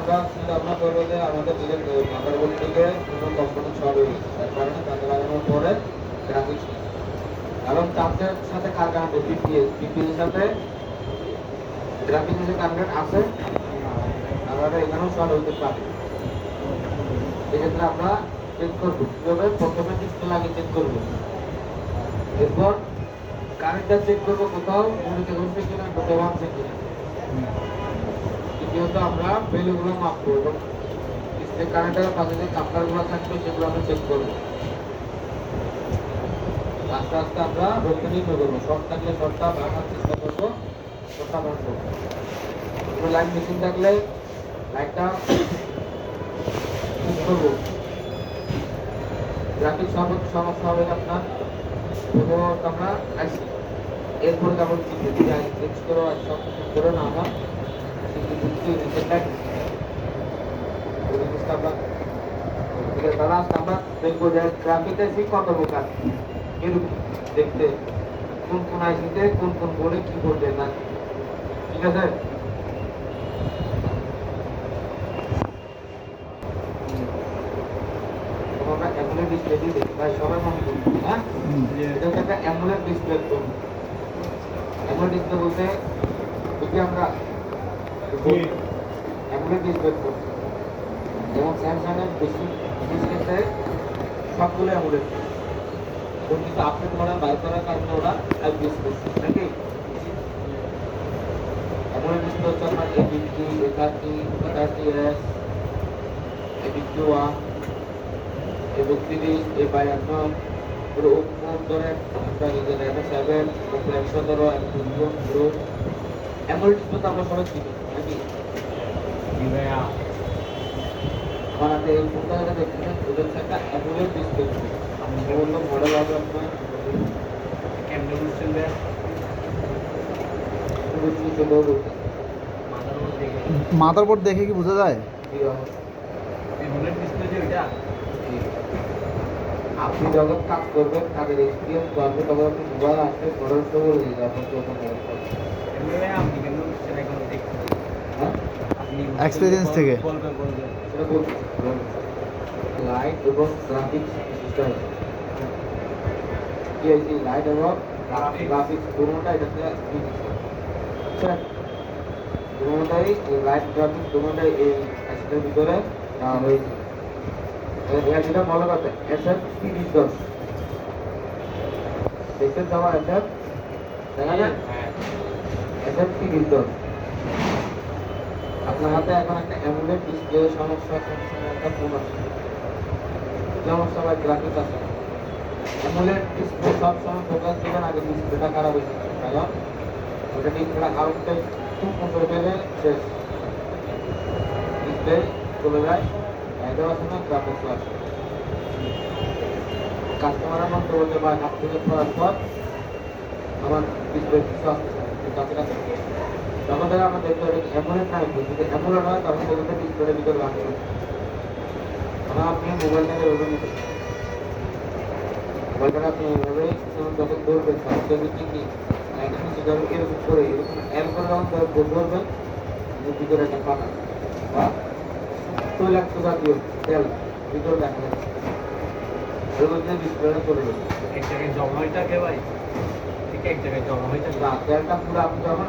আমরা চিন্তা ভাবনা করবো যে আমাদের নিজের মাদারবোর্ড থেকে কোনো কম্পোনেন্ট শর্ট হয়ে গেছে, তার কারণে তাকে লাগানোর পরে গ্রাফিক্স এবং চার্জের সাথে কার কানেক্টেড বিপিএস এর সাথে গ্রাফিক্সের কানেক্টেড আছে, আমরা এখানেও শর্ট হইতে পারে। এক্ষেত্রে আমরা চেক করবো কিভাবে, প্রথমে ডিসপ্লে লাগিয়ে চেক করবো, এরপর কারেন্টটা চেক করবো কোথাও মনিটর হচ্ছে কিনা, কোথাও ভাঙছে কিনা। দ্বিতীয়ত আমরা ভ্যালুগুলো মাপবো এবং ডিসপ্লে কারেন্টের পাশে যে কাপলারগুলো থাকবে সেগুলো আমরা চেক করবো। আস্তে আস্তে আমরা রোধকে নির্ণয় করবো, শর্ট থাকলে শর্টটা ভাঙার চেষ্টা করবো, শর্টটা ভাঙবো। লাইন মেশিন থাকলে লাইটটা ঠিক করবো। গ্রাফিক সমস্যা হবে আপনার, প্রথমত আমরা আইসি, এরপরে যেমন চেঞ্জ করো আর সব কিছু করে না আমরা আমরা দেখবো যে গ্রাফিক আইসি কত প্রকার, এরকম দেখতে কোন কোন আইসিতে কোন কোন বোর্ডে কি করবে না, ঠিক আছে। আমরা অ্যামোলেড ডিসপ্লে দিয়ে দেখি ভাই, সবাই মনে করবো, হ্যাঁ এটা হচ্ছে একটা অ্যামোলেড ডিসপ্লে। অ্যামোলেড ডিসপ্লে বলতে যদি আমরা অ্যামোলেড ডিসপ্লে যেমন স্যামসাং এর বেশি ডিসপ্লেতে সবগুলো অ্যামোলেড, কিন্তু আপডেট মডেল বাই করার কারণে ওরা আইপিএস করছে নাকি। অ্যামোলেড ডিসপ্লে হচ্ছে আপনার A50, A30, A30s, A51, A32, A52, পুরো উপর ধরে আপনার A7, Oppo A117, M2 Pro, AMOLED display তো আমরা সবাই চিনি নাকি। আমার হাতে এই ফোনটা যেটা দেখতেছেন ওটা হচ্ছে একটা অ্যামোলেড ডিসপ্লে। অন্য মডেল হবে আপনার ক্যামেরা বুঝছেন মাদারবোর্ড দেখে কি বোঝা যায়? আপনি যখন কাজ করবেন কাজের এক্সপিরিয়েন্স করবে তখন আপনি মোবাইল আসলে ঘরের সঙ্গে হয়ে যাবে, এক্সপেরিয়েন্স থেকে লাইট এবং গ্রাফিক্স সিস্টেম, লাইট এবং গ্রাফিক্স দুটোটা এটাতে দুটোটাই লাইট গ্রাফিক্স দুটোটাই এই অ্যাসেটের ভিতরে হয়েছে। যেটা মনে করতে SF3010 দেখতে দেওয়া SF দেখা যায় SF3010 আপনার হাতে এখন একটা অ্যামোলেড ডিসপ্লে সমস্যা একটা ফোন আছে, যেমন সবাই গ্রাফিক আছে, অ্যামোলেড ডিসপ্লে সবসময় ফোকাস দিবেন আগে ডিসপ্লেটা খারাপ হয়েছে, কারণ ওটা ডিসপ্লেটা আউটটা একটু কন্ট্রোল পেলে শেষ, ডিসপ্লে চলে যায়, এটা আছে না গ্রাফিক্স আসে। কাস্টমারের মধ্যে বলতে পারে আপডেট করার পর আমার ডিসপ্লে কিছু আসছে কাছাকাছি, তখন থেকে আমরা দেখতে পারি অ্যামোলেড না, যদি অ্যামোলেড হয় তখন দেখতে ডিসপ্লের ভিতরে রাখতে হবে। আপনি মোবাইলটাকে এভাবে নিতে মোবাইলটা আপনি এভাবে যখন ধরবেন তখন কি এরকম করে এরকম এম করে যখন ধরবেন ভিতরে একটা পাতা বা তৈলাক্ত জাতীয় তেল ভিতরে দেখা যাচ্ছে, এর মধ্যে ডিসপ্লেটা চলে যাবে। এক জায়গায় জমা হয়ে থাকে ভাই, ঠিক এক জায়গায় জমা হয়ে থাকে। তেলটা পুরো আপনি যখন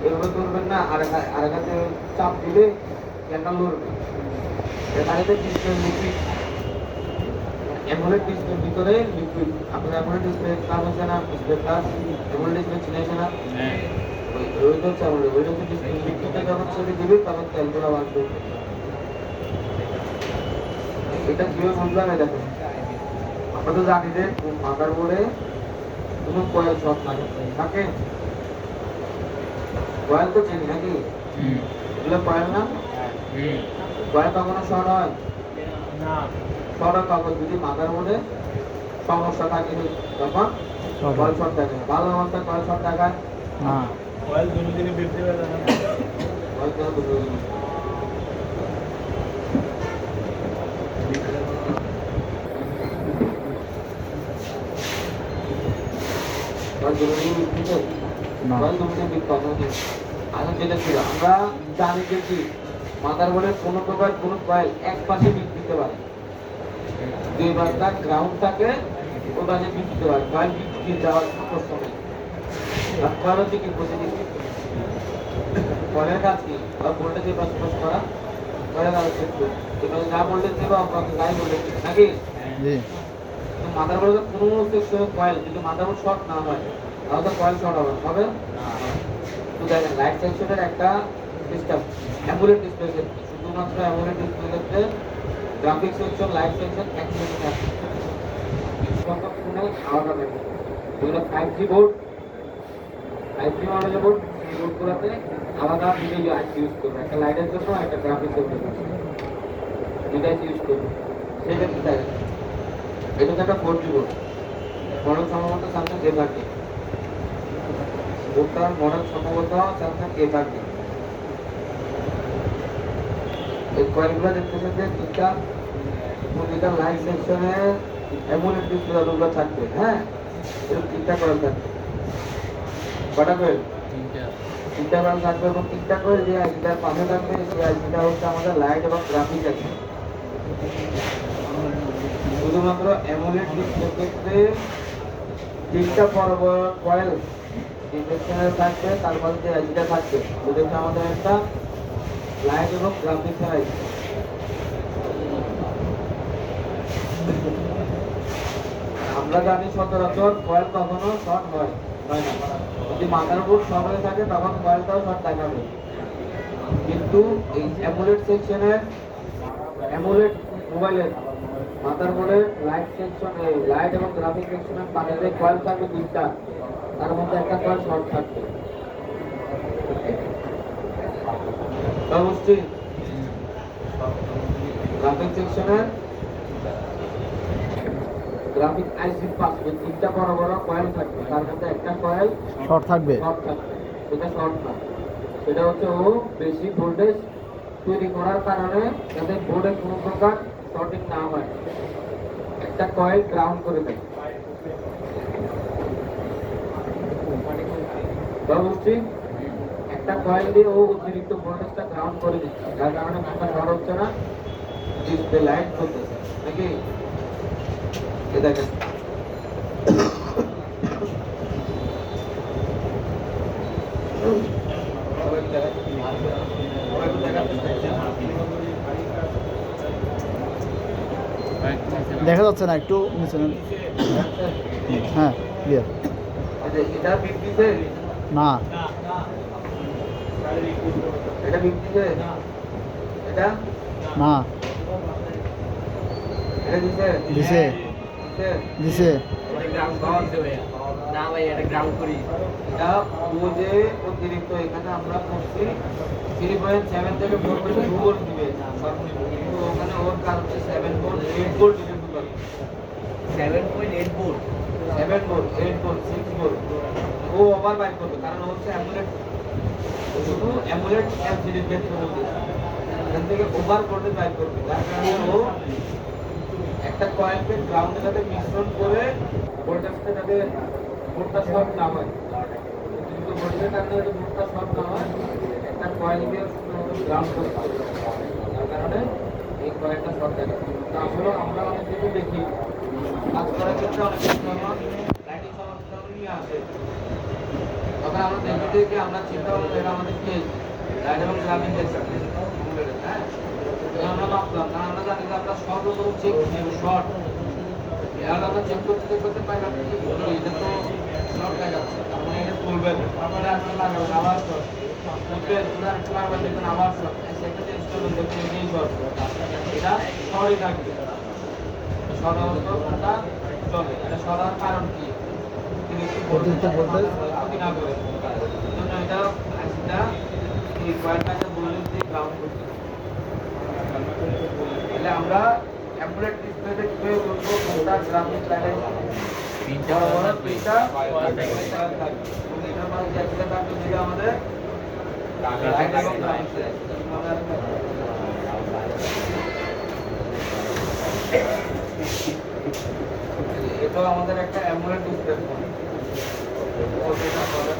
এভাবে ধরবেন না, আর কাছে চাপ দিলে তেলটা লড়বে, এখানে ডিসপ্লে লিকুইড, অ্যামোলেড ডিসপ্লের ভিতরে লিকুইড। আপনার অ্যামোলেড ডিসপ্লে কাজ হচ্ছে না, ডিসপ্লে প্লাস অ্যামোলেড ডিসপ্লে চিনেছে না, ওইটা হচ্ছে অ্যামোলেড, ওইটা হচ্ছে ডিসপ্লে লিকুইডটা যখন ছেড়ে দিবে তখন তেলগুলো বাঁধবে। এটা কিভাবে বুঝলাম দেখুন, আমরা তো জানি যে মাদারবোর্ডে কোনো কয়েল শর্ট থাকে, কয়েল তো চিনি নাকি, এগুলো কয়েল না, কয়েল কখনো শর্ট হয় না, শর্ট কখন যদি মাদারবোর্ডে সমস্যা থাকে তখন কয়েল শর্ট থাকে, ভালো অবস্থা কয়েল শর্ট দেখায় না, কয়েল দুদিনে বেরতে পারে না, কয়েল কেন দুটো না। আমরা জানি যে কি মাদারবোর্ডের কোনো প্রকার কোনো কয়েল এক পাশে বিট দিতে পারে, দুই পাশটা গ্রাউন্ড থাকে, ওই পাশে বিট দিতে পারে, কয়েল বিট দিয়ে যাওয়ার প্রশ্ন নেই। আর কয়েল হচ্ছে কি প্রতিদিন কয়েলের কাজ কি, আর ভোল্টেজ এই পাশে পাশ করা, কয়েলের কাজ হচ্ছে এবার যা ভোল্টেজ দেবো আপনাকে তাই ভোল্টেজ দিবে নাকি। জি। মাদারবোর্ডের কোনো সেকশনে কয়েল যদি মাদারবোর্ড শর্ট না হয় তাহলে তো কয়েল শর্ট হবে হবে তো দেখেন লাইট সেকশনের একটা সিস্টেম অ্যামুলেট ডিসপ্লে, শুধুমাত্র অ্যামুলেট ডিসপ্লে ক্ষেত্রে গ্রাফিক্স সেকশন লাইট সেকশন একসাথে থাকে, সংখ্যক ফোনে আলাদা থাকে। যেগুলো 5G বোর্ড 5G মডেলের বোর্ড, এই বোর্ডগুলোতে আলাদা দুটো লাইট ইউজ করবে, একটা লাইটের জন্য একটা গ্রাফিক্সের জন্য, দুটাই ইউজ করবে। সেক্ষেত্রে দেখেন এটা হচ্ছে একটা 4G বোর্ড, মডেল সম্ভবত স্যামসাং A30, বোর্ডটার মডেল সম্ভবত স্যামসাং A30। এই কয়েলগুলো দেখতেছেন যে দুইটা লাইট সেকশনে অ্যামোলেড ডিসপ্লেগুলো থাকবে, হ্যাঁ এরকম তিনটা কয়েল থাকবে। কটা কয়েল? তিনটা কয়েল থাকবে এবং তিনটা কয়েল যে আইসিটার পাশে থাকবে সেই আইসিটা হচ্ছে আমাদের লাইট এবং গ্রাফিক্স আছে। শুধুমাত্র অ্যামোলেড ডিসপ্লে ক্ষেত্রে তিনটা বড় বড় কয়েল সেকশনে থাকবে, তারপর যে আইসিটা থাকবে ওটা হচ্ছে আমাদের একটা লাইট এবং গ্রাফিক্স আইসি। আমরা জানি সচরাচর কয়েল কখনো শর্ট হয় না, যদি মাদারবোর্ড শর্ট হয়ে থাকে তখন কয়েলটাও শর্ট দেখাবে, কিন্তু এই অ্যামোলেড সেকশনের অ্যামোলেড মোবাইলের মাদারবোর্ডের লাইট সেকশনে লাইট এবং গ্রাফিক সেকশনের পাশে কয়েল থাকবে দুইটা, তার মধ্যে একটা কয়েল শর্ট থাকবে। অবশ্যই গ্রাফিক সেকশনের গ্রাফিক আইসির পাশে তিনটা বড় বড় কয়েল থাকবে, তার মধ্যে একটা কয়েল শর্ট থাকবে। শর্ট থাকবে, সেটা শর্ট না, সেটা হচ্ছে ও বেশি ভোল্টেজ তৈরি করার কারণে যাতে বোর্ডে কোনো প্রকার শর্টিং না হয়, একটা কয়েল গ্রাউন্ড করে দেয়। অবশ্যই একটা কয়েল দিয়ে ও অতিরিক্ত ভোল্টেজটা গ্রাউন্ড করে দিচ্ছে, যার কারণে ফোনটা শর্ট হচ্ছে না, ডিসপ্লে লাইট জ্বলতেছে নাকি। এ দেখেন দেখা যাচ্ছে না, একটু নিচে নেন। হ্যাঁ ক্লিয়ার। এটা বিপরীতে না এটা বিপরীতে এটা না এটা দিছে দিছে দিছে না ভাই এটা গ্রাউন্ড করি, এটা ও যে অতিরিক্ত এখানে আমরা করছি 3.7 থেকে 4.2 ভোল্ট দিবে সর্বনিম্ন, কিন্তু ওখানে ওর কারণে 7 ভোল্ট 8 ভোল্ট দিতে পারে, 7.8 ভোল্ট 7 ভোল্ট 8 ভোল্ট 6 ভোল্ট ও ওভার বাইক করবে, কারণ ও হচ্ছে অ্যামুলেট, শুধু অ্যামুলেট এলসিডি ক্ষেত্রে বলতে এখান থেকে ওভার ভোল্টেজ বাইক করবে, যার কারণে ও একটা কয়েলকে গ্রাউন্ডের সাথে মিশ্রণ করে ভোল্টেজটা যাতে বোর্ডটা শর্ট না হয়, কিন্তু ভোল্টেজের কারণে যাতে বোর্ডটা শর্ট না হয় একটা কয়েলকে গ্রাউন্ড করতে হবে, যার কারণে এই কয়েলটা শর্ট থাকে। আসলে আমরা অনেক কিছু দেখি কাজ করার ক্ষেত্রে অনেক লাইটিং সমস্যা নিয়ে আসে, তখন আমরা দেখি যে আমরা চিন্তা করবো এটা আমাদের কি লাইট এবং গ্রাফিক হ্যাঁ আমরা ভাবলাম, কারণ আমরা জানি যে আমরা সর্বপ্রথম চেক শর্ট, এর আমরা চেক করতে করতে পাইলাম কি এটা তো শর্ট লাগাচ্ছে, তার মানে এটা তুলবেন আপনারা আসলে লাগাবেন আবার শর্ট তুলবেন, পুরো একটা লাগাবেন দেখবেন আবার শর্ট, সেটা চেঞ্জ করবেন দেখবেন এটাই শর্ট, এটা শর্টই থাকবে, শর্ট অবস্থাটা চলে। এটা শর্ট হওয়ার কারণ কি? অতিরিক্ত ভোল্টেজ ক্ষতি না করে, জন্য এটা আইসিটা এই কয়েলটাকে বললেন যে গ্রাউন্ড করতে, তাহলে আমরা অ্যামুলেট ডিসপ্লেতে কিভাবে বলবো কোনটা গ্রাফিক লাইটে তিনটা বড় তিনটা এটার মধ্যে যেটা থাকবে সেটা আমাদের লাইট এবং গ্রাফিক্স। এটা আমাদের একটা অ্যামুলেট ডিসপ্লে ফোন, ওটা বলেন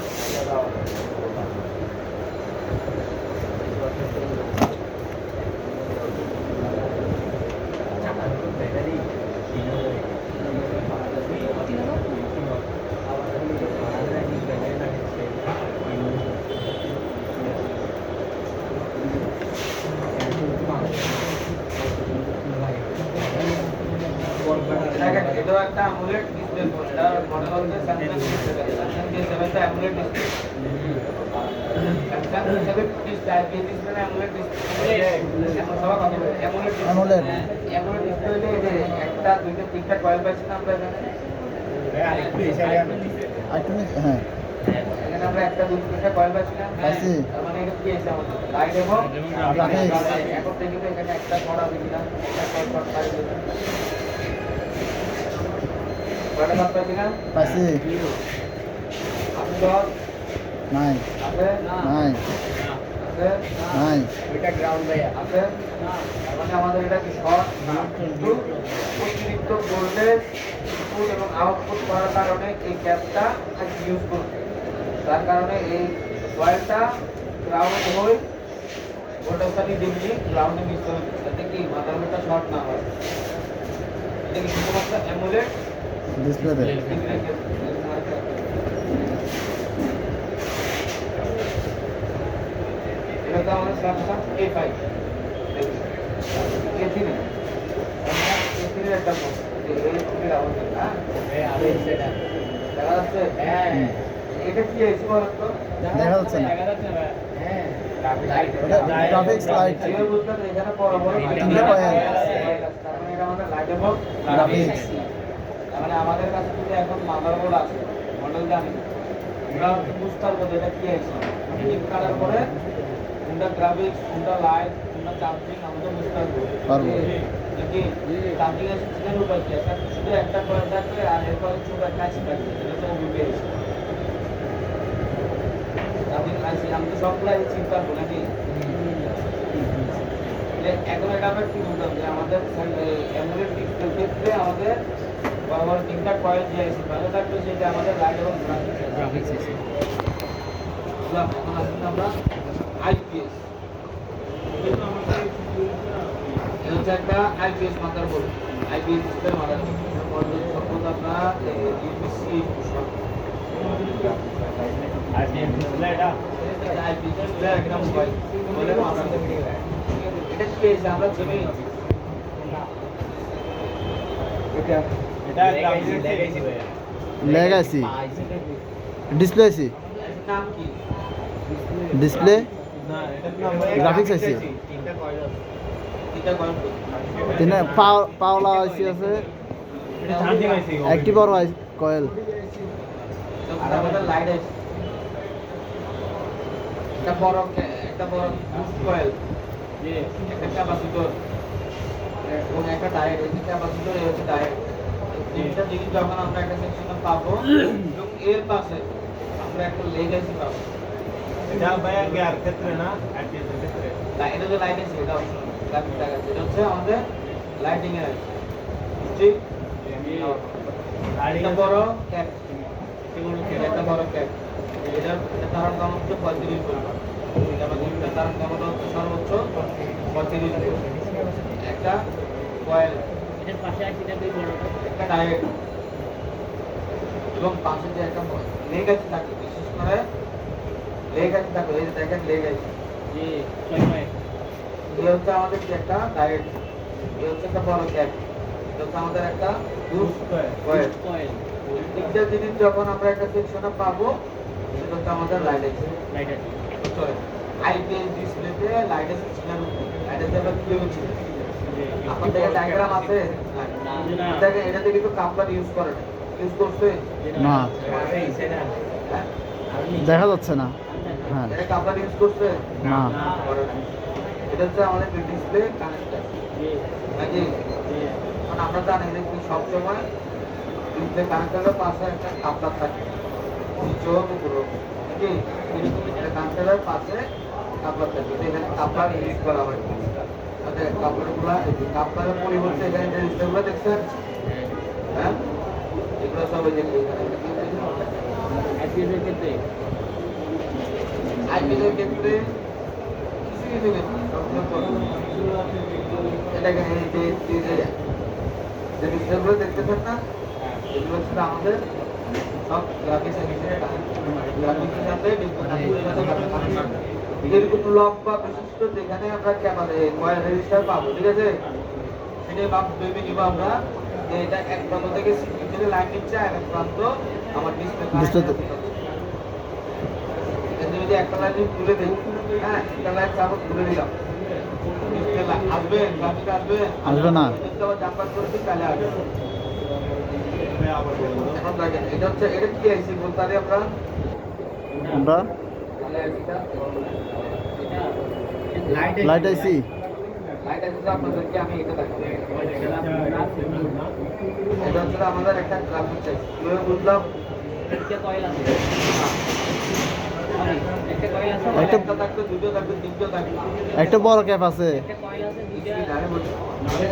হচ্ছে স্যামসাং J7 টা AMOLED display Samsung J7 display AMOLED display সবাই কথা বলে অ্যামোলেড AMOLED অ্যামোলেড ডিসপ্লে হলে এই যে একটা দুইটা তিনটা কয়েল পাচ্ছি না আমরা এখানে আরেকটু হ্যাঁ এখানে আমরা একটা দুই তিনটা কয়েল পাচ্ছি না পাচ্ছি। তার মানে এটা কি আছে আমাদের লাইট এবং গ্রাফিক্স। এখন দেখি তো এখানে একটা বড় দিলাম একটা কয়েল শর্ট মারি দিলাম কয়টা কাপ পাচ্ছি না পাচ্ছি আপনি দশ নাই আছে নাই আছে নাই ওইটা গ্রাউন্ড ভাইয়া আছে তার মানে আমাদের এটা কি শর্ট কিন্তু অতিরিক্ত ভোল্টেজ ইনপুট এবং আউটপুট করার কারণে এই ক্যাপটা ইউজ করছে তার কারণে এই কয়েলটা গ্রাউন্ড হয়ে ভোল্টেজটা ডিগ্রি গ্রাউন্ডে মিস করে দিচ্ছে যাতে কি মাদারবোর্ডটা শর্ট না হয় এটা কি শুধুমাত্র অ্যামোলেড ডিসপ্লেতে এটা তো আমাদের স্যামসাং A5 A3 A3 এর একটা ফোন এই ফোনের আওয়াজ হ্যাঁ আমি সেটা দেখা যাচ্ছে হ্যাঁ এটা কি আছে বলতো তো দেখা যাচ্ছে না দেখা যাচ্ছে না হ্যাঁ গ্রাফিক্স লাইট এবার বুঝলাম এখানে বড় বড় তিনটে কয়েল। তার মানে এটা আমাদের লাইট এবং গ্রাফিক্স তার মানে আমাদের কাছে যদি এখন মাদারবোর্ড আছে মডেল জানি আমরা বুঝতে পারবো যে এটা কি আছে ক্লিক করার পরে কোনটা গ্রাফিক্স কোনটা লাইট কোনটা চার্জিং আমাদের বুঝতে পারবো পারবো। যদি চার্জিং এর সিস্টেম উপায় কি একটা শুধু একটা কয়েল থাকবে আর এরপর ছোট একটা আছে থাকবে এটা তো ওবিপিএস চার্জিং আছে আমি তো সবগুলাই চিন্তা করব নাকি এখন এটা আমরা কি বলতাম যে আমাদের অ্যামোলেড ডিসপ্লের ক্ষেত্রে আমাদের বরাবর তিনটা কয়েল যে আছে ভালো থাকবে সেটা আমাদের লাইট এবং গ্রাফিক্স আছে এখন আসলে আমরা আইপিএস এটা হচ্ছে একটা IPS motherboard IPS display motherboard model সম্পূর্ণ আপনার ইউপিসি আর ডিসপ্লেটা আইপিএস ডিসপ্লে একদম হয় বলে আমরা এটা কি আছে আমরা জমি এটা এটা গ্রাফিক্স দেখাইছি ভাইয়া লেগাসি ডিসপ্লে আছে নাম কি ডিসপ্লে না এটা নাম গ্রাফিক্স আছে তিনটা কয়েল আছে এটা কোন তিনে পাওলা আইসি আছে এটা চার্জিং আছে একটি বড় কয়েল আমাদের লাইট আছে একটা বড় বুস্ট কয়েল জি একটা ক্যাপাসিটর এবং একটা ডায়োড এই ক্যাপাসিটর এই হচ্ছে ডায়োড তিনটা জিনিস যখন আমরা একটা সেকশনে পাবো এবং এর পাশে আমরা একটা লেগ আইসি পাবো এটা ভাইয়া গিয়ার ক্ষেত্রে না অ্যাডজাস্টের ক্ষেত্রে এটা যে লাইট আছে এটা অপশন গ্রাফিক টাগ আছে এটা হচ্ছে আমাদের লাইটিং এর আছে ঠিক এটা বড় ক্যাপ একটা বড় ক্যাপ এটা ধারণ ক্ষমতা হচ্ছে 35 ভোল্ট এটা আমাদের ধারণ ক্ষমতা হচ্ছে সর্বোচ্চ 35 ভোল্ট একটা কয়েল এটার পাশে আছে এটা দুই বড় একটা ডায়োড এবং পাশে যে একটা লেগ আছে থাকে বিশেষ করে লেগ আছে থাকে এই যে দেখেন লেগ আছে জি 6 পয়েন্ট এই হচ্ছে আমাদের কি একটা ডায়োড এই হচ্ছে একটা বড় ক্যাপ এটা হচ্ছে আমাদের একটা বুস্ট কয়েল কয়েল তিনটা জিনিস যখন আমরা একটা সেকশনে পাবো সেটা হচ্ছে আমাদের লাইট আছে লাইট আছে চলে আইপিএস ডিসপ্লেতে লাইট আছে চিনার উপর লাইট আছে আমরা কিভাবে চিনি আপনার থেকে ডায়াগ্রাম আছে দেখেন এটাতে কিন্তু কাপলার ইউজ করে না ইউজ করছে না সেটা হ্যাঁ দেখা যাচ্ছে না হ্যাঁ এটা কাপলার ইউজ করছে না করে না। এটা হচ্ছে আমাদের ডিসপ্লে কানেক্টর জি নাকি জি কারণ আমরা জানি যে কি সবসময় ডিসপ্লে কানেক্টরের পাশে একটা কাপলার থাকে নিচেও উপরেও নাকি এরকম একটা কানেক্টরের পাশে কাপলার থাকে তো এখানে কাপলার ইউজ করা হয় আচ্ছা কাপলারগুলো কাপলারের পরিবর্তে এখানে যে ডিসপ্লেগুলো দেখছেন হ্যাঁ এগুলো সব এই যে আইপিএস এর ক্ষেত্রে আইপিএলের ক্ষেত্রে কিছু কিছু ক্ষেত্রে এটাকে এই যে ডিসপ্লেগুলো দেখতেছেন না এগুলো হচ্ছে আমাদের সব গ্রাফিক্সের ভিতরে গ্রাফিক্সের সাথে এরকম লম্বা বিশিষ্ট যেখানে আমরা ক্যামেরা কয়েল রেজিস্টার পাবো ঠিক আছে সেটাই ভেবে নিব আমরা যে এটা এক প্রান্ত থেকে সিপিইউ থেকে লাইন নিচ্ছে আর এক প্রান্ত আমার ডিসপ্লে যদি একটা লাইন তুলে দিই, হ্যাঁ একটা লাইন আবার তুলে দিলাম, ডিসপ্লে আসবে, গ্রাফিক আসবে না। আবার জাম্পার করে দিই তাহলে আসবে। এখন দেখেন এটা হচ্ছে, এটা কি আইসি বলতে পারি আমরা? আমরা তাহলে আইসিটা লাইট আইসি। লাইট আইসিটা আপনাদেরকে আমি এটা দেখাবো। এটা হচ্ছে আমাদের একটা গ্রাফিক্স আইসি। কিভাবে বুঝলাম? একটা কয়েল আছে, একটা থাকবে, দুটো থাকবে, তিনটে থাকবে। একটা বড় ক্যাপ আছে। একটা কয়েল আছে, দুইটা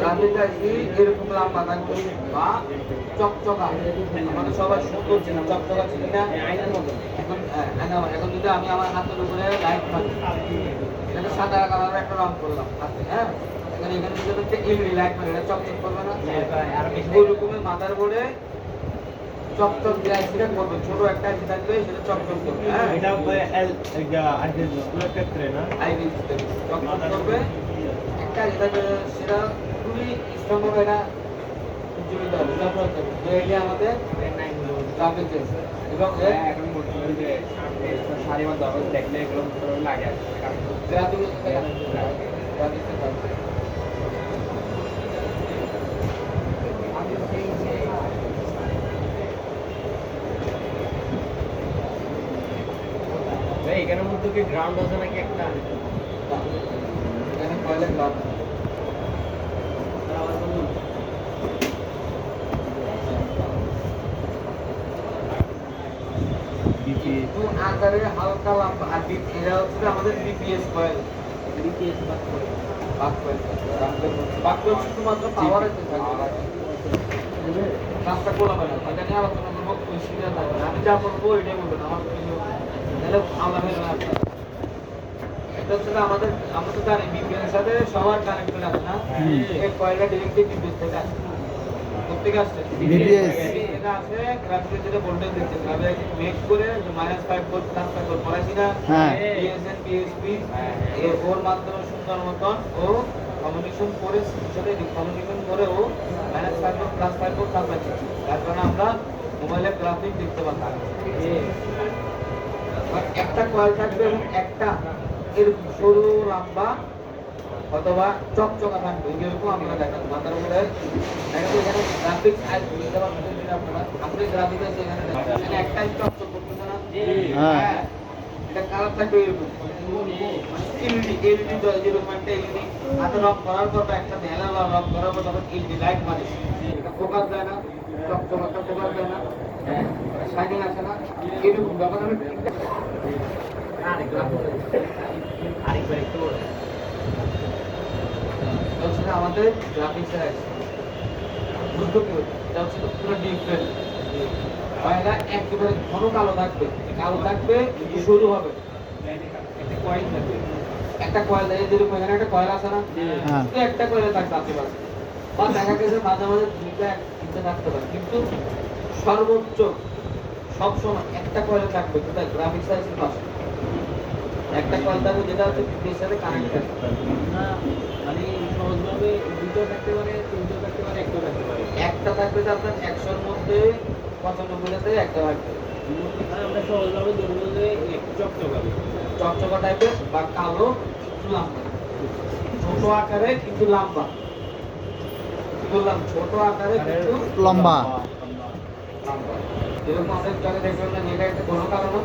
গ্রাফিক্স আইসি এরকম লম্বা থাকবে বা চকচকা, মানে সবাই সুন্দর ছিল, চকচকা ছিল না আয়নার মতো। এখন এখন যদি আমি আমার হাতের উপরে লাইট মারি, এখানে সাদা কালারের একটা রং করলাম হাতে, হ্যাঁ এখানে যদি হচ্ছে এলইডি লাইট মারি, এটা চকচক করবে না? আর বেশি ওই রকমের মাথার বোর্ডে চকচক যে আইসিটা করবে, ছোট একটা আইসি থাকবে সেটা চকচক করবে, হ্যাঁ এটা ক্ষেত্রে না আইবি চকচক করবে। একটা আইসি থাকবে সেটা খুবই স্ট্রং হবে, এটা উজ্জ্বলিত হবে, চকচক করবে। তো এটা আমাদের গ্রাফিক্স আইসি এবং এখন বর্তমানে যে সারি বা দরজ দেখলে এগুলো লাগে আর গ্রাফিক্স ভাই এখানের মধ্যে কি গ্রাউন্ড আছে নাকি একটা? এখানে কয়লা গ্লাভ একটু আকারে হালকা লম্বা, আর এরা হচ্ছে আমাদের বিপিএস কয়েল, বিটিএস বাদ করে বাক কয়েল, বাক কয়েল শুধুমাত্র পাওয়ারে থাকবে, কাজটা করলাম না, এটা নিয়ে আলোচনা করবো, ওই সিরিয়াল থাকবে না। আমি যা বলবো এটাই বলবেন, আমার কিছু তাহলে আমরা হয়ে যাবে। এটা হচ্ছে আমাদের, আমরা তো জানি বিপিএস এর সাথে সবার কানেক্টেড আছে না, এই কয়েলটা ডিরেক্টলি বিপিএস থেকে আসে, প্রত্যেকে আসছে BPS এটা আছে গ্রাফিক্স যেটা ভোল্টেজ দিচ্ছে, গ্রাফিক্স মেক করে যে -5 ভোল্ট ট্রান্সফার করে পড়াছি না, হ্যাঁ। পিএসএন পিএসপি এর ওর মাধ্যমে সুন্দর মতন ও কমিউনিকেশন করে, সাথে কমিউনিকেশন করে ও -5 ভোল্ট +5 ভোল্ট ট্রান্সফার করছে। তার কারণে আমরা মোবাইলে গ্রাফিক দেখতে পাচ্ছি। একটা কয়েল থাকবে এবং একটা এর সরু লম্বা অথবা চকচকা থাকবে, এরকম আমরা দেখাবো। মাথার উপরে দেখাবো, এখানে গ্রাফিক্স আইসি দিতে পারবেন আপনারা, আপনি গ্রাফিক্স আইসি এখানে দেখেন, এখানে একটাই চকচক করতেছে না, হ্যাঁ। এটা কালার থাকবে এরকম এলইডি যেরকম একটা এলইডি হাতে রং করার পর বা একটা ঢেলা রং করার পর তখন এলইডি লাইট মারে, এটা ফোকাস দেয় না, চকচক একটা ফোকাস দেয় না, শাইনিং আসে না, এরকম যখন আমি আরেকবার একটু হচ্ছে আমাদের গ্রাফিক্স এর আছে, বুঝতে কি হচ্ছে? এটা হচ্ছে পুরো ডিফারেন্ট, কয়লা একেবারে ঘন কালো থাকবে, একটু সরু হবে, একটা কয়েল থাকবে, একটা কয়েল এই যেরকম এখানে একটা কয়েল আছে না, হ্যাঁ। শুধু একটা কয়েল থাকবে আশেপাশে, বা দেখা গেছে মাঝে মাঝে দুইটা তিনটে থাকতে পারে, কিন্তু সর্বোচ্চ সবসময় একটা কয়েল থাকবে, কোথায়? গ্রাফিক্স আইসির পাশে একটা কয়েল থাকবে, যেটা হচ্ছে পিসির সাথে কানেক্টেড। না মানে সহজভাবে দুটো থাকতে পারে, তিনটো থাকতে পারে, একটা থাকতে পারে। একটা থাকবে যে আপনার 100-র মধ্যে 95-টাতে একটা থাকবে মানে আমরা সহজভাবে ধরবো যে একটু চকচকাবে। চকচকা টাইপের বা কালো একটু লম্বা, ছোট আকারে কিন্তু লম্বা, কি বললাম? ছোট আকারে কিন্তু লম্বা। লম্বা। যেরকম আমাদের জায়গায় দেখবেন না, যেটা একটা ঘন কালো না,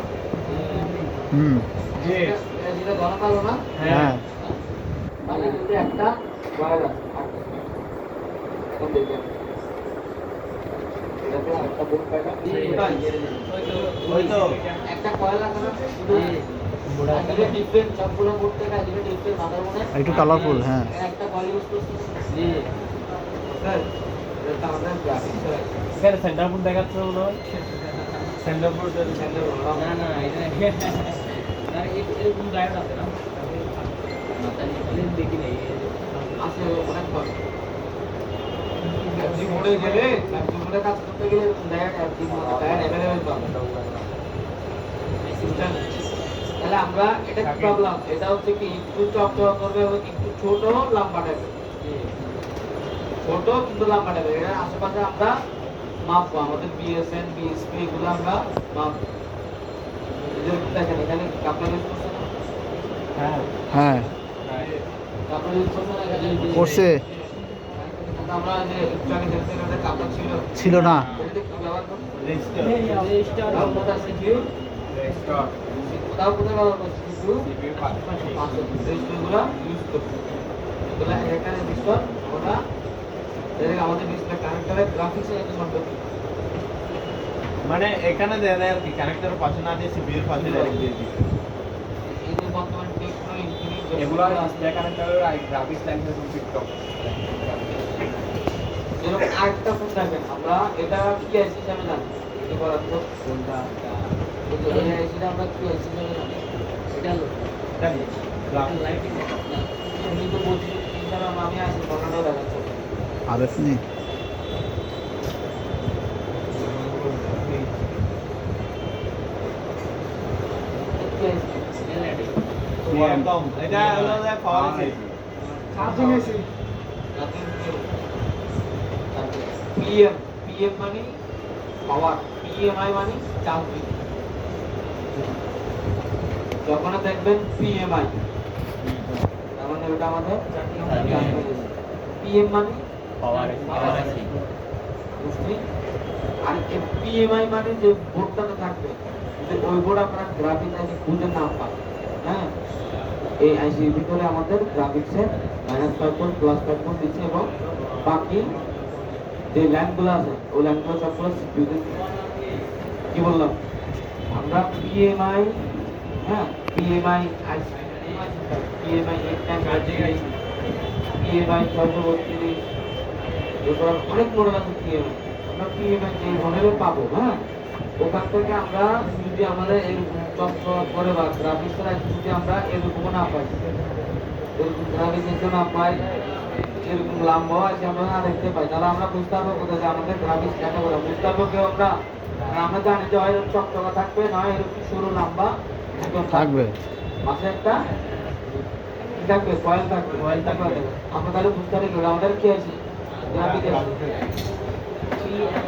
হুম। যেটা ঘন কালো না, হ্যাঁ। তাহলে কিন্তু একটা কয়েল আছে। এখন দেখবেন এটাতে একটা বোর্ড পাইলাম, ওই তো একটা কয়েল আছে না, শুধু আজকে ডিফারেন্ট সবগুলো বোর্ড থেকে আজকে ডিফারেন্ট মাদার মনে একটু কালারফুল, হ্যাঁ। একটা কয়েল ইউজ করছি, জি স্যার এটা আমাদের গ্রাফিক্স এর এখানে সেন্টার ফুড দেখাচ্ছে মনে হয় সেন্টার ফুড সেন্টার না না এটা না এরকম ডায়োড আছে না, মাথায় দেখি নাই আছে অনেক কম। এফজি মোডে গেলে, এফজি মোডে কাজ করতে গেলে ডায়োড এফজি মোডে ডায়োড अवेलेबल পাবেন। সিস্টেম তাহলে আমরা এটা কি প্রবলেম? এটা হচ্ছে কি একটু চকচক করবে এবং একটু ছোট লম্বা টাইপের। ছোট কিন্তু লম্বা টাইপের। এর আশেপাশে আমরা মাপবো আমাদের বিএসএন বিএসপি এগুলো আমরা মাপবো। এই যে দেখেন এখানে কাপড় ইউজ করছে না? হ্যাঁ হ্যাঁ কাপড় ইউজ করছে না এখানে? করছে কিন্তু আমরা যে একটু আগে দেখতে গেলে কাপড় ছিল ছিল না ওটা কি ব্যবহার করব? রেজিস্টার তাও কোথায় সিকিউ? তাও কোথায় ব্যবহার করছি? সিকিউ রেজিস্টারগুলো ইউজ করছি। এগুলো এখানে রেজিস্টার আমরা আমাদের ডিসপ্লে কানেক্টরে গ্রাফিক্সের একটা সম্পর্ক। মানে এখানে দেয়া যায় আর কি কানেক্টরের পাশে না দিয়ে সিপিইউর পাশে ডাইরেক্ট দিয়ে দিই এই যে বর্তমান টেকনো ইনফিনিট এগুলো ডিসপ্লে কানেক্টরের গ্রাফিক্স লাইন থেকে টিকটক যেরকম আরেকটা ফোন দেখেন আমরা এটা কি আইসি হিসাবে জানি কি বলার তো কোনটা এই আইসিটা আমরা কি আইসি হিসাবে জানি এটা হলো জানি লাইটিং আমি তো বলছি কিভাবে আমি আইসি বর্ণনা দেখাচ্ছি আবেশ নেই কি আইসি একদম এটা হলো যে পাওয়ার এসি চার্জিং আইসি পিএম পিএম মানে পাওয়ার পিএমআই মানে চার্জিং যখন দেখবেন পিএমআই তার মানে ওটা আমাদের পিএম মানে পাওয়ার এসি বুঝলি আর পিএমআই মানে যে বোর্ডটাতে থাকবে যে ওই বোর্ড আপনারা গ্রাফিক্স আইসি খুঁজে না পান হ্যাঁ এই আইসির ভিতরে আমাদের গ্রাফিক্সের -5 ভোল্ট +5 ভোল্ট দিচ্ছে এবং বাকি যে ল্যাম্পগুলো আছে ওই ল্যাম্পগুলো সবগুলো সিপিইউতে কি বললাম আমরা পিএমআই হ্যাঁ পিএমআই আইসি পিএমআই 8 পিএমআই 632 এরপর অনেক মডেল আছে পিএমআই আমরা পিএমআই যে মডেলে পাবো হ্যাঁ ওখান থেকে আমরা যদি আমাদের এরকম চকচক করে বা গ্রাফিক্সের আইসি যদি আমরা এরকম না পাই এরকম গ্রাফিক্স না পাই এরকম লম্বা আছে আমরা না দেখতে পাই তাহলে আমরা বুঝতে পারবো কোথায় যে আমাদের গ্রাফিক্স কেন করে বুঝতে পারবো কেউ আমরা আর আমরা জানি যে হয় চকচকা থাকবে না এরকম সরু লম্বা একদম থাকবে মাঝে একটা কি থাকবে কয়েল থাকবে কয়েল থাকবে আমরা তাহলে বুঝতে পারি আমাদের কি আছে গ্রাফিক্স আছে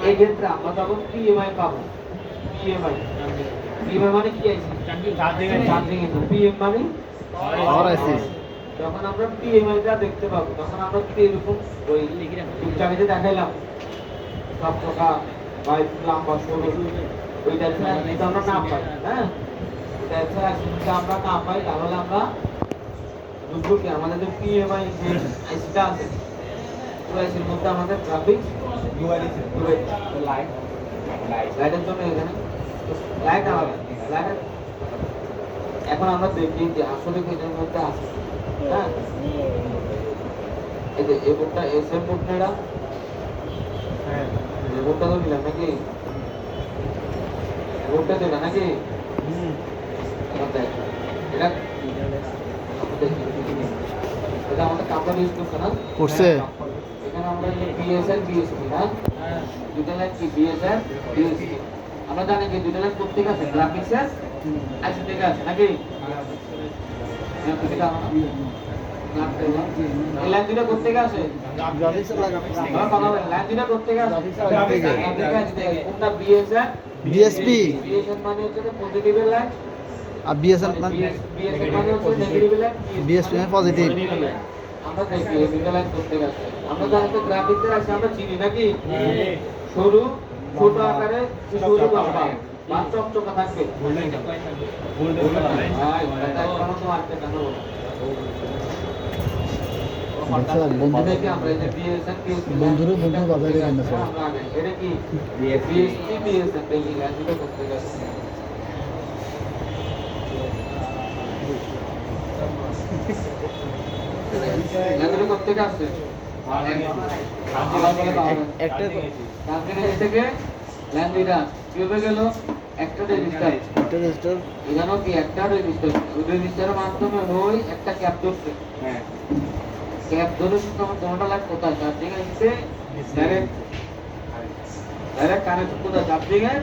এই ক্ষেত্রে আমরা তখন পিএমআই পাবো পিএমআই পিএমআই মানে কি আছে চার্জিং পিএম মানে পাওয়ার আইসি যখন আমরা পিএমআই টা দেখতে পাবো তখন আমরা কি এরকম ওই চাবিতে দেখাইলাম সব টাকা বা লম্বা সরু ওইটা যদি আমরা না পাই হ্যাঁ এটা ছাড়া যদি আমরা না পাই তাহলে আমরা বুঝবো কি আমাদের যে পিএমআই যে আইসিটা আছে ওই আইসির মধ্যে আমাদের গ্রাফিক্স লাইটের জন্য এখানে লাইট আলাদা লাইট এখন আমরা দেখি যে আসলে কি এটার মধ্যে আছে হ্যাঁ এই যে এই বোর্ডটা এসএম বোর্ড না এটা হ্যাঁ এই বোর্ডটা তো নিলাম নাকি বোর্ডটা তো নাকি এটা দেখ এটা এটা আমাদের কাপড় ইউজ করছে না করছে এখানে আমরা যে বিএসএন বিএসপি না দুটো লাইন কি বিএসএন বিএসপি আমরা জানি যে দুটো লাইন প্রত্যেক আছে গ্রাফিক্সের আইসি থেকে আছে নাকি এই লাইন দুটো প্রত্যেক আছে গ্রাফিক্সের আমরা কথা বলি লাইন দুটো প্রত্যেক আছে কোনটা বিএসএন বিএসপি বিএসএন মানে হচ্ছে পজিটিভের লাইন আর বিএসএন বিএসএন মানে হচ্ছে নেগেটিভের লাইন বিএসপি মানে পজিটিভ আমরা দেখি এই দুটো লাইন প্রত্যেক আছে আমরা জানি তো গ্রাফিক্সের আছে আমরা চিনি নাকি সরু ছোট আকারে সরু লম্বা বা চকচকা থাকবে বন্ধুরা বন্ধু বাজারে কেন এটা কি বিএসপি বিএসএন বেজিং আছে দুটো করতে গেছে এগুলো করতে গেছে একটা থেকে ল্যান্ড দুইটা কিভাবে গেল একটা রেজিস্টার একটা রেজিস্টার এখানেও কি একটা রেজিস্টার ওই রেজিস্টারের মাধ্যমে ওই একটা ক্যাপ ধরছে হ্যাঁ ক্যাপ ধরে তখন কোনটা লাইট কোথায় চার্জিং আসছে ডাইরেক্ট কানেক্ট কোথায় চার্জিং এর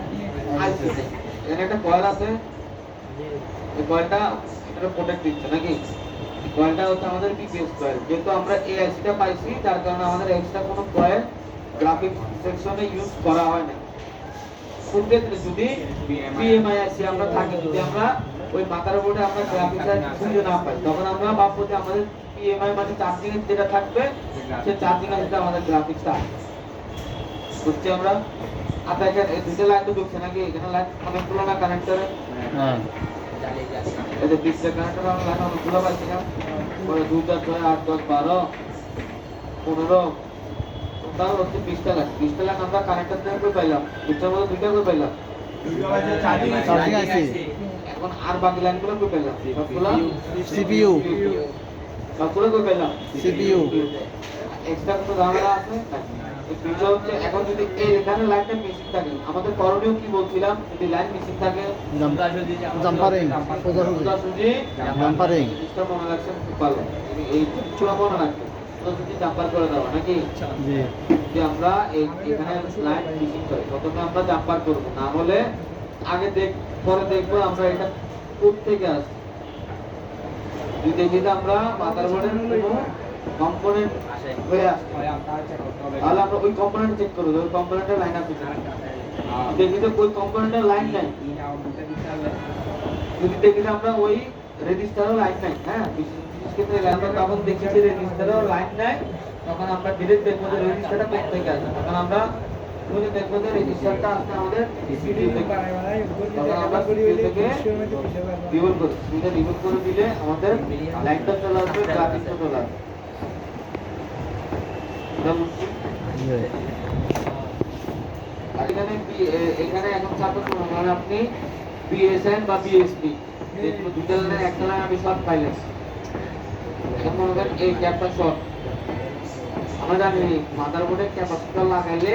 আইসিতে এখানে একটা কয়েল আছে এই কয়েলটা এটা প্রোটেক্ট দিচ্ছে নাকি কয়েলটা হচ্ছে আমাদের বিপিএস কয়েল। যেহেতু আমরা এই আইসিটা পাইছি যার কারণে আমাদের এক্সট্রা কোনো কয়েল গ্রাফিক সেকশনে ইউজ করা হয় না। কোন ক্ষেত্রে যদি পিএমআই আইসি আমরা থাকি, যদি আমরা ওই মাদারবোর্ডে আমরা গ্রাফিক্স খুঁজে না পাই, তখন আমরা ভাববো যে আমাদের পিএমআই মানে চার্জিং এর যেটা থাকবে সে চার্জিং আইসিটা আমাদের গ্রাফিক্সটা বুঝছি আমরা। আপনার এখানে এই দুটো লাইন তো ঢুকছে নাকি? এখানে লাইন অনেকগুলো না কানেক্টরে, হ্যাঁ এই যে ডিসপ্লে কানেক্টর আমরা লাইন অনেকগুলো পাইছি না? পরে 2 4 6 8 10 12 15 টোটাল হচ্ছে 20টা লাইন। 20টা লাইন আমরা কানেক্টর থেকে কই পাইলাম? 20টার মধ্যে দুইটা কই পাইলাম? চার্জিং আইসি এখন আর বাকি লাইনগুলো কই পাইলাম? সবগুলো সিপিইউ সবগুলো কই পাইলাম? সিপিইউ এক্সট্রা কোনো ঝামেলা আছে? এই দুটো হচ্ছে এখন যদি এই এখানে লাইনটা মিসিং থাকে, আমাদের করণীয় কি বলছিলাম? যদি লাইন মিসিং থাকে জাম্পারিং সোজাসুজি জাম্পারিং জিনিসটা মনে রাখছেন খুব ভালো। এই চূড়া মনে রাখবেন, সোজাসুজি জাম্পার করে দেওয়া নাকি? জি যে আমরা এখানে লাইন মিসিং করে প্রথমে আমরা জাম্পার করব, না হলে আগে পরে দেখবো আমরা এটা কোত্থেকে আসছে। যদি দেখি যে আমরা মাদারবোর্ডের কোনো কম্পোনেন্ট হয়ে আসছে, তাহলে আমরা ওই কম্পোনেন্ট চেক করবো, ওই কম্পোনেন্টের লাইন আছে কিনা। দেখি যে ওই কম্পোনেন্টের লাইন নাই, যদি দেখি যে আমরা ওই রেজিস্টারও লাইন নাই, হ্যাঁ বিশেষ ক্ষেত্রে আমরা তখন দেখি যে রেজিস্টারও লাইন নাই, তখন আমরা ডিরেক্ট দেখবো যে রেজিস্টারটা কোথা থেকে আসছে। তখন আমরা দেখবো যে রেজিস্টারটা আসছে আমাদের সিপিইউ থেকে, তখন আমরা সিপিইউ থেকে রিমুভ করি। এটা রিমুভ করে দিলে আমাদের লাইনটা চলে আসবে, গ্রাফিক্সটা চলে আসবে। আর এখানে এখন সাপোজ মানে আপনি বিএসএন বা বিএসপি যে কোনো দুটো লাইনের একটা লাইন আমি শর্ট পাইলাম, এখন মনে করেন এই ক্যাপটা শর্ট, আমরা জানি মাদারবোর্ডে ক্যাপাসিটর লাগাইলে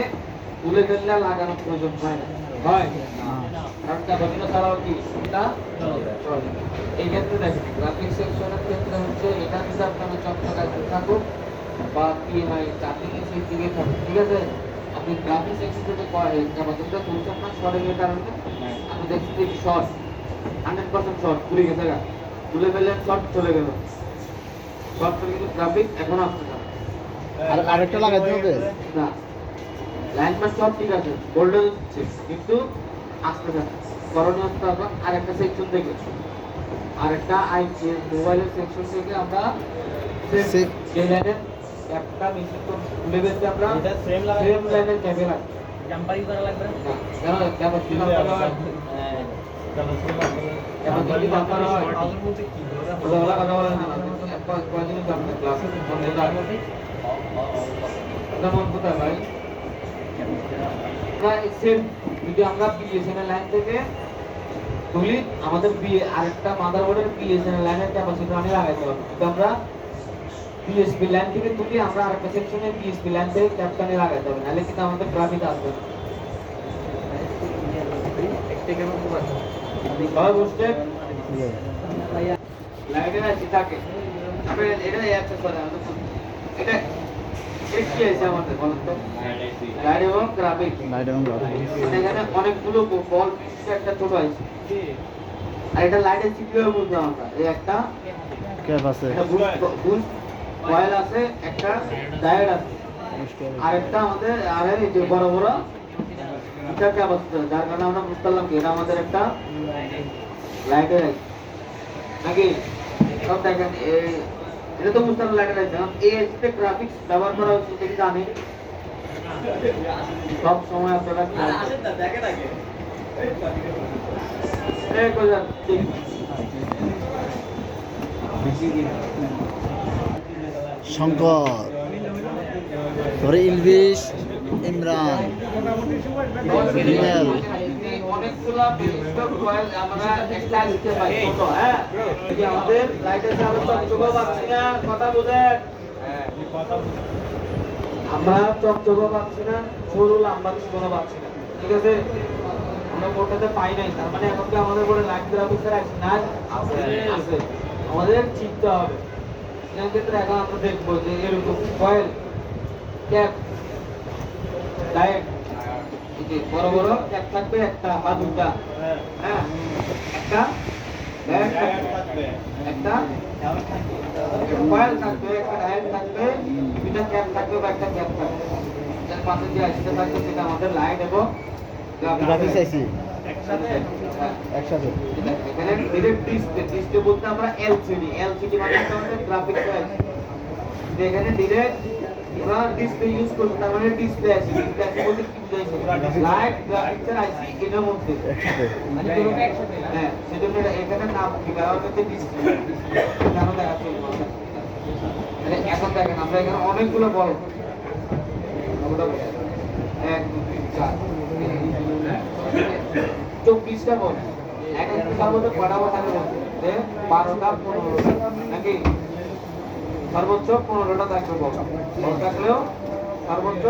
তুলে ফেললে লাগানোর প্রয়োজন হয় না, হয় কারণ ক্যাপাসিটর ছাড়াও কি এটা এই ক্ষেত্রে দেখেন গ্রাফিক্স সেকশনের ক্ষেত্রে হচ্ছে এটা যদি আপনার চকচকায় থাকুক বা পিএমআই চার্জিং এর সেই দিকে থাকুক, ঠিক আছে, আপনি গ্রাফিক্স সেকশন থেকে ক্যাপাসিটর তুলছেন না শর্টের কারণে, আপনি দেখছেন যে শর্ট 100% শর্ট পুড়ে গেছে, তুলে ফেললেন শর্ট চলে গেল, শর্ট চলে কিন্তু গ্রাফিক্স এখন আসছে না। আর আরেকটা লাগাইতে হবে না, লাইনম্যান সব ঠিক আছে, গোল্ডেন হচ্ছে কিন্তু আসতে না। করণীয় হচ্ছে এখন আরেকটা সেকশন থেকে, আরেকটা মোবাইলের সেকশন থেকে আমরা যে লাইনের একটা মিশিং খুলে ফেলতে আমরা সেম লাইনের ক্যামেরা জাম্পারিং করা লাগবে না? কেন কেমন কি করা হয়, কেমন কি করা হয় ওলা কথা বলেন না, কয়দিন আপনি ক্লাসে মনে রাখবেন মন কোথায় ভাই? সেম যদি আমরা বিএসএন এর লাইন থেকে তুলি, আমাদের আরেকটা মাদারবোর্ডের বিএসএন এর লাইনের ক্যাপাসিটর আমি লাগাইতে পারবো। যদি আমরা বিএসপি লাইন থেকে তুলি, আমরা আরেকটা সেকশনে বিএসপি লাইন থেকে ক্যাপটানে লাগাইতে হবে, নাহলে কিন্তু আমাদের গ্রাফিক আসবে না। সবাই বুঝতে লাইনের আছে থাকে আপনি এটা অ্যাক্সেস করে এটা কি আছে আমাদের বলেন তো? লাইট এবং গ্রাফিক, এখানে অনেকগুলো বল পিসে একটা ছোট আছে, আর এটা লাইটের সিপিইউ বুঝলাম আমরা, এই একটা ক্যাপ আছে এটা বুস্ট কয়েল আছে, একটা ডায়োড আছে, আর একটা আমাদের আর এই যে বড় বড় এটা ক্যাপাসিটর, যার কারণে আমরা বুঝতে পারলাম কি এটা আমাদের একটা লাইটের আছে নাকি? সব দেখেন এটা তো বুঝতে পারলাম লাইটের আছে, এই এসিতে গ্রাফিক্স ব্যবহার করা হচ্ছে এটা কি জানেন? সব সময় আপনারা কি আসেন না দেখেন আগে এই কোজান শঙ্কর ধরে ইলবিশ ইমরান রিমেল অনেকগুলা বিশিষ্ট কয়েল আমরা একটা দিতে পাই ছোট, হ্যাঁ এই যে আমাদের লাইটের সামনে চকচকা পাচ্ছি না, কথা বুঝেন, আমরা চকচকা পাচ্ছি না, সরু লম্বা কোনো পাচ্ছি না, ঠিক আছে, আমরা কোটাতে পাই নাই, তার মানে এখন কি আমাদের বলে লাইট গ্রাফিক্সের আছে না? আছে, আমাদের চিন্তা হবে। এই ক্ষেত্রে এখন আমরা দেখবো যে এরকম কয়েল ক্যাপ লাইট বড় বড় ক্যাপ থাকবে, একটা বা দুটা, হ্যাঁ একটা ডায়োড থাকবে, একটা কয়েল থাকবে, একটা ডায়োড থাকবে, দুইটা ক্যাপ থাকবে বা একটা ক্যাপ থাকবে। এর পাশে যে আইসিটা থাকবে সেটা আমাদের লাইট এবং গ্রাফিক্স আইসি একসাথে একসাথে। এখানে ডিরেক্ট ডিসপ্লে বলতে আমরা এলসিডি মানে হচ্ছে গ্রাফিক্স আইসি। এখানে ডিরেক্ট আমরা ডিসপ্লে ইউজ করব, তার মানে ডিসপ্লে আইসি বলতে কি বুঝাইছে, লাইট গ্রাফিক্স আইসি এর মধ্যে একসাথে। মানে দুটোটা একসাথে না? হ্যাঁ, সেজন্য এখানে নাম কি দেওয়া হচ্ছে ডিসপ্লে। নাম দেখাচ্ছি মানে এখন দেখেন আমরা এখানে অনেকগুলো বল, আমরা 1 2 3 4 24টা বল, এক একটা বলতে কয়টা বল থাকে বলতে 12টা 15টা নাকি সর্বোচ্চ 15টা থাকবে বল থাকলেও সর্বোচ্চ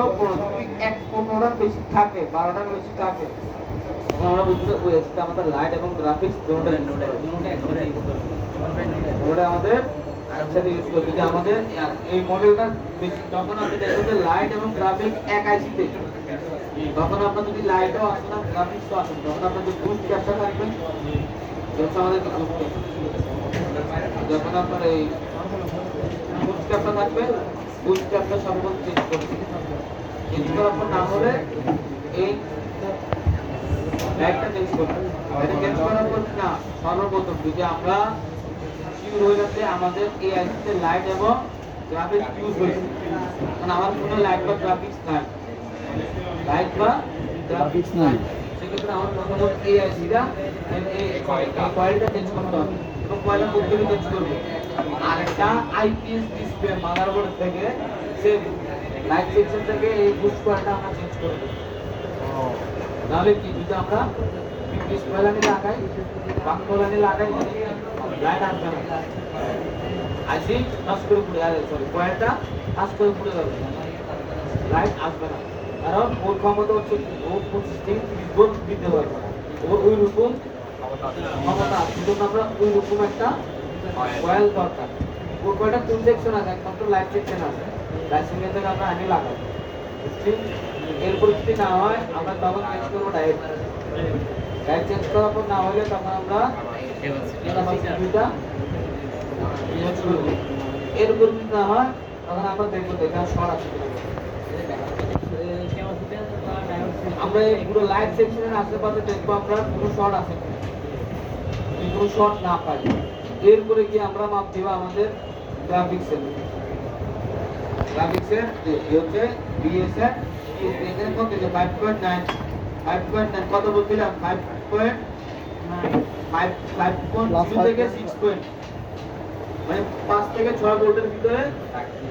15টার বেশি থাকে, 12টার বেশি থাকে। আমরা বুঝতে ওয়েস্টটা আমাদের লাইট এবং গ্রাফিক্স দুটোটা ওটা আমাদের একসাথে ইউজ করি। যদি আমাদের এই মডেলটা যখন আপনি দেখবেন যে লাইট এবং গ্রাফিক্স এক আইসিতে, তখন আপনার যদি লাইটও আসে না গ্রাফিক্সও আসে, তখন আপনার যে বুস্ট ক্যাপটা থাকবে হচ্ছে আমাদের যখন আপনার এই বুস্ট ক্যাপটা থাকবে, বুস্ট ক্যাপটা সর্বোচ্চ চেঞ্জ করবে। চেঞ্জ করার পর না হলে এই লাইটটা চেঞ্জ করবে। এটা চেঞ্জ করার পর না সর্বপ্রথম যদি আমরা শিওর হয়ে যাচ্ছে আমাদের এই আইসিতে লাইট এবং গ্রাফিক্স ইউজ হয়েছে, কারণ আমার কোনো লাইট বা গ্রাফিক্স নাই, লাইট বা গ্রাফিক্স নাই, সেক্ষেত্রে আমার প্রথমত এই আইসিটা এই কয়েলটা চেঞ্জ করতে হবে এবং কয়েলটা প্রত্যেকে চেঞ্জ করবে। আর একটা আইপিএস ডিসপ্লে মাদারবোর্ড থেকে সে লাইট সেকশন থেকে এই বুস্ট কয়েলটা আমরা চেঞ্জ করব। নাহলে কি যদি আমরা ডিসপ্লে লাগাই বাক্যলানি লাগাই লাইট আসবে না, আইসি টাচ করে পুড়ে যাবে, সরি কয়েলটা টাচ করে পুড়ে যাবে, লাইট আসবে না। কারণ ওর ক্ষমতা হচ্ছে ও 25 ভোল্ট দিতে পারবে, ওর ওই রকম ক্ষমতা আছে, সেজন্য আমরা ওই রকম একটা কয়েল দরকার। ওর কয়েলটা কোন সেকশন আছে, একমাত্র লাইট সেকশন আছে, লাইট সেকশন থেকে আমরা আগে লাগাবো। এরপর যদি না হয় আমরা তখন চেঞ্জ করবো ডায়োড চেঞ্জ করার পর না হলে তখন আমরা দুইটা চেঞ্জ করবো। এরপর যদি না হয় তখন আমরা দেখবো এখানে শর্ট আছে কিনা। আমরা এই পুরো লাইট সেকশনের আশেপাশে দেখবো আমরা কোনো শর্ট আছে কিনা, যদি কোনো শর্ট না পাই এরপরে গিয়ে আমরা মাপ দিব আমাদের গ্রাফিক্সের হচ্ছে বিএসআর এখানে কত দিল 5.9 কত বলছিলাম 5.0 থেকে 6 পয়েন্ট মানে 5 থেকে 6 ভোল্টের ভিতরে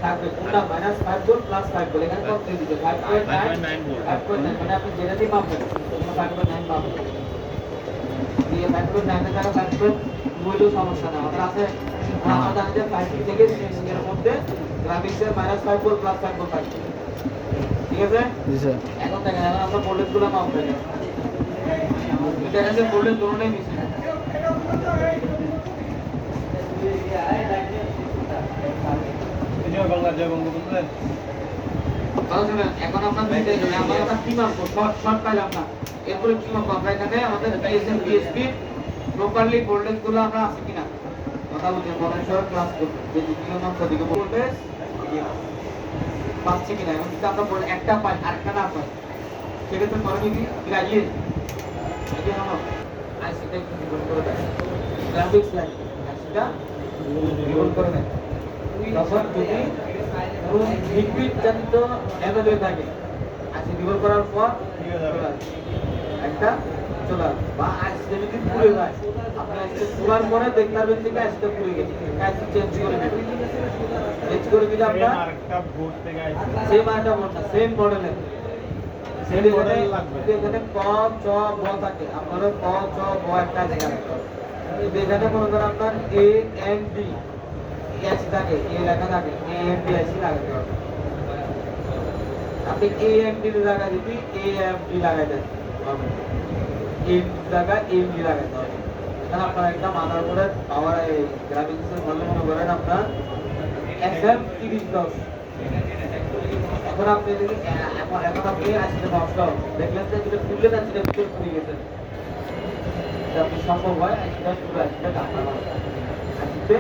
থাকবে, কোনটা -5 ভোল্ট +5 ভোল্ট, এখানে কত দিয়ে দিতে 5.9 মানে আপনি যেটা দিয়ে মাপবেন 5.9 পাবেন। দিয়ে 5.9 এর জায়গায় 5.2 সমস্যা না, আমাদের আছে আমাদের আছে 5 থেকে 6 এর মধ্যে গ্রাফিক্সের -5 ভোল্ট +5 ভোল্ট থাকবে। ঠিক আছে জি স্যার। এখন দেখেন আমরা ভোল্টেজগুলো মাপবেন, এটা আছে ভোল্টেজ দুটোই মিশে। এখন আমরা কি মাপবো, শর্ট পাইলাম না, এরপরে কি মাপবো আমরা এখানে আমাদের বিএসএম বিএসপি প্রপারলি ভোল্টেজ গুলো আমরা আছে কিনা কথা বলছি, মনে সর ক্লাস করব যে দ্বিতীয় নম্বর দিকে ভোল্টেজ পাচ্ছি কিনা। এখন যদি আমরা একটা পাই আরেকটা না পাই সেক্ষেত্রে করণীয় কি গ্রাজিয়ে এই হলো আইসিটা একটু ডিভোল্ট করে দেয়, গ্রাফিক্স লাইন আইসিটা ডিভোল্ট করে দেয়। তখন যদি লিকুইড জাতীয় অ্যাভেলেবল থাকে আইসি ডিভোল্ট করার পর একটা চলে আসবে, বা আইসিটা যদি পুড়ে যায় আপনি আইসিটা পুরার পরে দেখতে পারবেন যে আইসিটা পুড়ে গেছে, আইসি চেঞ্জ করে দেবেন, চেঞ্জ করে দিলে আপনার সেম আইটা মডেল সেম মডেলের এখানে ক চ ব থাকে, আপনার ক চ ব একটা আছে এখানে মনে করেন আপনার এ এম ডি আইসি থাকে, এ লেখা থাকে, এ এম ডি আইসি লাগাতে হবে। আপনি এ এম ডি জায়গা যদি এ এম ডি লাগাই দেন, এম জায়গা এম ডি লাগাতে হবে। এখানে আপনার একটা মাদারবোর্ডের পাওয়ার গ্রাফিক্সের ভালো মনে করেন আপনার এসএম 3010। এখন আপনি যদি এখন আপনি আইসিটা নষ্ট দেখলেন যে যেটা খুললে না সেটা ভিতরে খুলে গেছে, যদি আপনি সম্ভব হয় সেটা পুরো একটা ডাম্পার বানাবেন আসতে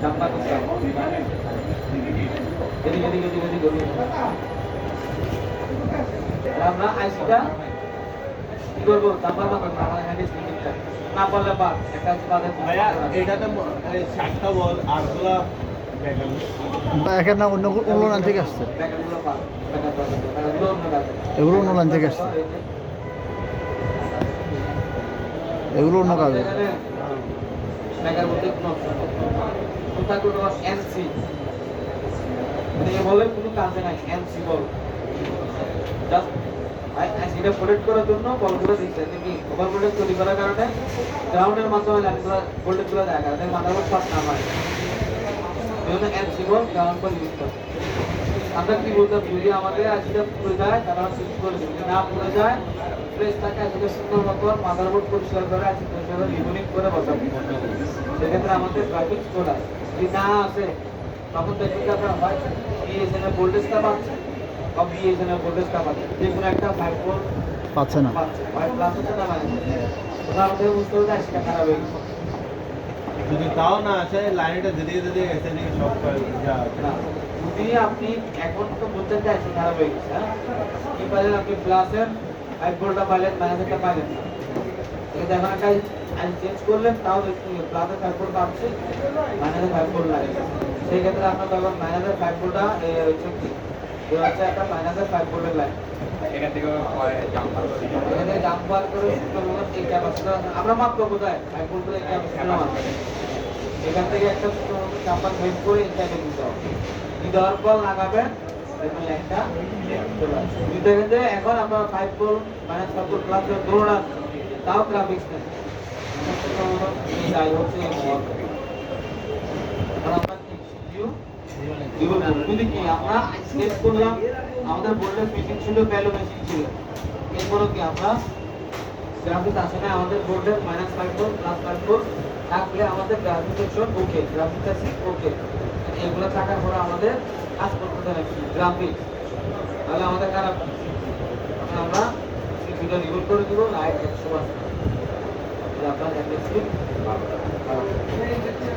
ডাম্পার করতে হবে এদিকে আমরা আইসিটা কি করবো ডাম্পার বানাবো আমার হ্যান্ডেল স্পিকিংটা না পারলে বাদ একটা বাদে ভাইয়া এটাতে 60টা বল আরগুলা ব্যাকআপ একের না অন্য অন্য লাইন থেকে আসছে, ব্যাকআপগুলো বাদ ব্যাকআপগুলো অন্য কাজ এগুলো অন্য লাইন থেকে আসছে, এগুলো অন্য কাজ। ব্যাকআপ বলতে কোনো অপশন নেই কোথায় কোনো এনসি মানে বলে কোনো কাজে নাই এনসি বল জাস্ট এটা প্রোটেক্ট করার জন্য বলগুলো দিচ্ছে তুমি ওভার প্রোটেক্ট তৈরি করার কারণে গ্রাউন্ডের মাধ্যমে লাইনগুলো ভোল্টেজগুলো দেখা যায় মাদারবোর্ড শর্ট না হয় এজন্য এনসি বল গ্রাউন্ড বল ইউজ করে আমরা কি বলতে যদি আমাদের আজকে পুরো যায় তারা সুইচ করে দেবে যদি না পুরো যায় প্রেস থাকে আজকে সুন্দর মতো মাদারবোর্ড পরিষ্কার করে আজকে পরিষ্কার রিমুভিং করে বসাবো সেক্ষেত্রে আমাদের গ্রাফিক্স কোড আছে যদি না আসে তখন দেখবেন যে আপনার হয় বিএসএন এর ভোল্টেজটা পাচ্ছে বা বিএসএন এর ভোল্টেজটা পাচ্ছে যে কোনো একটা 5 ভোল্ট পাচ্ছে না। পাচ্ছে 5 প্লাস হচ্ছে না মানে ওটা আমাদের বুঝতে হবে সেটা খারাপ হয়ে গেছে যদি তাও না আছে লাইনটা যেদিকে এসে দিকে সব যা না যদি আপনি এখন তো বলতে চাইছেন খারাপ হয়ে গেছে হ্যাঁ কি পাইলেন আপনি প্লাসের 5 ভোল্টটা পাইলেন মাইনাসেরটা পাইলেন না এটা এখন একটা আইন চেঞ্জ করলেন তাও দেখুন প্লাসের 5 ভোল্ট পাচ্ছে মাইনাসের 5 ভোল্ট লাগে সেই ক্ষেত্রে আপনার তখন মাইনাসের 5 ভোল্টটা হচ্ছে কি হচ্ছে একটা মাইনাসের 5 ভোল্টের লাইন এখান থেকে এখানে জাম্পার করে সুন্দরভাবে এই ক্যাপাসিটর আমরা মাপ করব কোথায় 5 ভোল্টের এই ক্যাপাসিটর মাপ এখান থেকে একটা সুন্দরভাবে জাম্পার বের করে এটাকে দিতে হবে দেওয়ার পর লাগাবেন দেখুন একটা দিতে গেলে এখন আমরা 5 ভোল্ট মাইনাস 5 ভোল্ট প্লাস দৌড়ান তাও গ্রাফিক্স নেই যাই হচ্ছে আমরা যদি কি আমরা সেট করলাম আমাদের বোর্ডের মেশিন ছিল ভ্যালু মেশিন ছিল এরপরও কি আমরা গ্রাফিক্স আসে না আমাদের বোর্ডের -5 ভোল্ট +5 ভোল্ট থাকলে আমাদের গ্রাফিক্স ওকে গ্রাফিক্স আছে ওকে এগুলো থাকার পরে আমাদের কাজ করতে হবে গ্রাফিক্স তাহলে আমাদের খারাপ আমরা ভিডিও রিকর্ড করে দিব লাইট 100% আপনার এমএসসি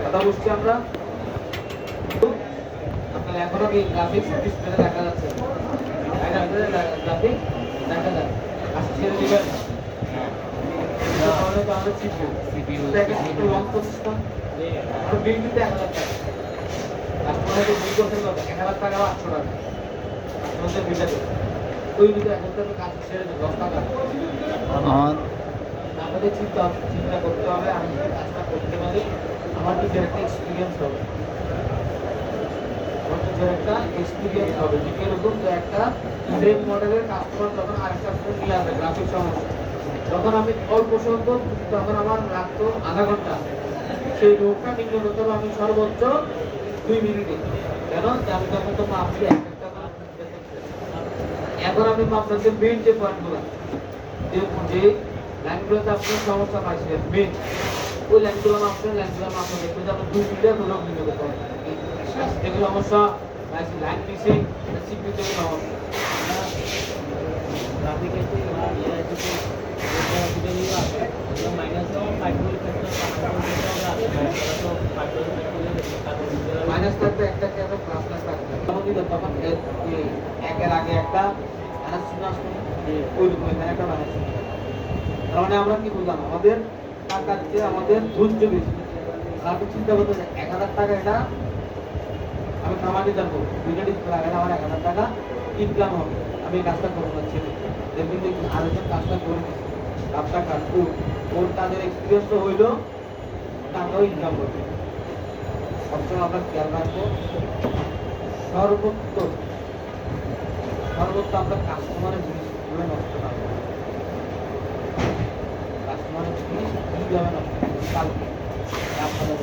কথা বুঝছি আমরা আপনার এখনো কি গ্রাফিক্স ডিসপ্লে দেখা যাচ্ছে এটা গ্রাফিক্স দেখা যায় আজকে ছেড়ে দিবেন তাহলে তো আমরা সিপিইউ দেখে একটু লং প্রসেস তো আর বিল দিতে 1000 টাকা কাস্টমার তো বিল করতে হবে 1000 টাকা বা 800 টাকা আমাদের বিলটা ওই বিলটা এখন তো কাজ ছেড়ে 10 টাকা আমাদের চিন্তা করতে হবে আমি যদি কাজটা করতে পারি আমার নিজের একটা এক্সপিরিয়েন্স হবে আমার নিজের একটা এক্সপিরিয়েন্স হবে যে এরকম যে একটা সেম মডেলের কাস্টমার যখন আরেকটা ফোন নিয়ে আসবে গ্রাফিক সমস্যা যখন আমি অল্প সংখ্যক তখন আমার লাগতো আধা ঘন্টা সেই রোগটা নিম্নতম আমি সর্বোচ্চ 2 মিনিটে কেন আমি তখন তো মাপছি একটা এখন আমি আপনাদের মেন যে পয়েন্টগুলো যে লাইনগুলোতে আপনার সমস্যা পাইছিলেন মেন ওই লাইনগুলো মাপছেন লাইনগুলো মাপতে দেখবেন যে আপনার 2 মিনিটে রোগ নির্ণয় করতে হবে যেগুলো সমস্যা পাইছি লাইন মিসিং সিপিইউ থেকে সমস্যা গ্রাফিকের মাইনাস থাকবে একটা কি হবে প্লাস থাকবে তখন কি তখন একের আগে একটা মাইনাস চিহ্ন আসবে ওই রকম এখানে একটা মাইনাস চিহ্ন তার মানে আমরা কি বুঝলাম আমাদের টাকার চেয়ে আমাদের ধৈর্য বেশি আপনি চিন্তা করতে 1000 টাকা এটা আমি কামাতে জানবো দুইটা ডিসপ্লে লাগালে আমার 1000 টাকা ইনকাম হবে আমি এই কাজটা করবো না ছেলে দেখবেন যে আরেকজন কাজটা করে কাজটা কাটবো ওর তাদের এক্সপিরিয়েন্স তো হইলো টাকাও ইনকাম করবে সবসময় আমরা খেয়াল রাখবো সর্বোচ্চ আমরা কাস্টমারের জিনিসগুলো নষ্ট না কাস্টমারের জিনিস কিভাবে নষ্ট কালকে আপনাদের